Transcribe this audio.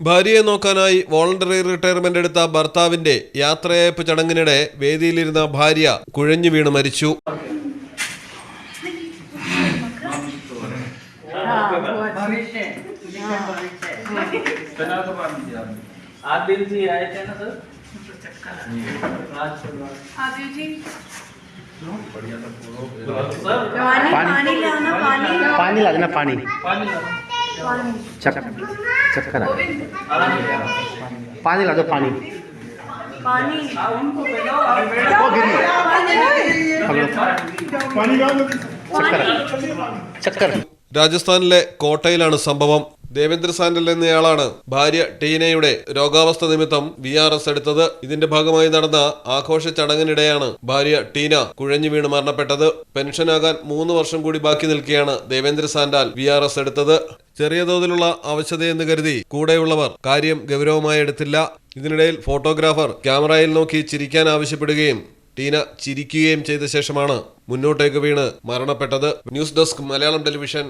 ഭാര്യയെ നോക്കാനായി voluntary retirement എടുത്ത ഭർത്താവിന്റെ യാത്രയയപ്പ് ചടങ്ങിനിടെ വേദിയിലിരുന്ന ഭാര്യ കുഴഞ്ഞു വീണ് മരിച്ചു. चक्कर पानी ला दो पानी चक्कर രാജസ്ഥാനിലെ കോട്ടയിലാണ് സംഭവം. ദേവേന്ദ്ര സാൻഡൽ എന്നയാളാണ് ഭാര്യ ടീനയുടെ രോഗാവസ്ഥ നിമിത്തം VRS എടുത്തത്. ഇതിന്റെ ഭാഗമായി നടന്ന ആഘോഷ ചടങ്ങിനിടെയാണ് ഭാര്യ ടീന കുഴഞ്ഞു വീണ് മരണപ്പെട്ടത്. പെൻഷനാകാൻ 3 വർഷം കൂടി ബാക്കി നിൽക്കെയാണ് ദേവേന്ദ്ര സാൻഡൽ VRS എടുത്തത്. ചെറിയ തോതിലുള്ള അവശതയെന്ന് കരുതി കൂടെയുള്ളവർ കാര്യം ഗൗരവമായി എടുത്തില്ല. ഇതിനിടയിൽ ഫോട്ടോഗ്രാഫർ ക്യാമറയിൽ നോക്കി ചിരിക്കാൻ ആവശ്യപ്പെടുകയും ടീന ചിരിക്കുകയും ചെയ്ത ശേഷമാണ് മുന്നോട്ടേക്ക് വീണ് മരണപ്പെട്ടത്. News desk Malayalam television.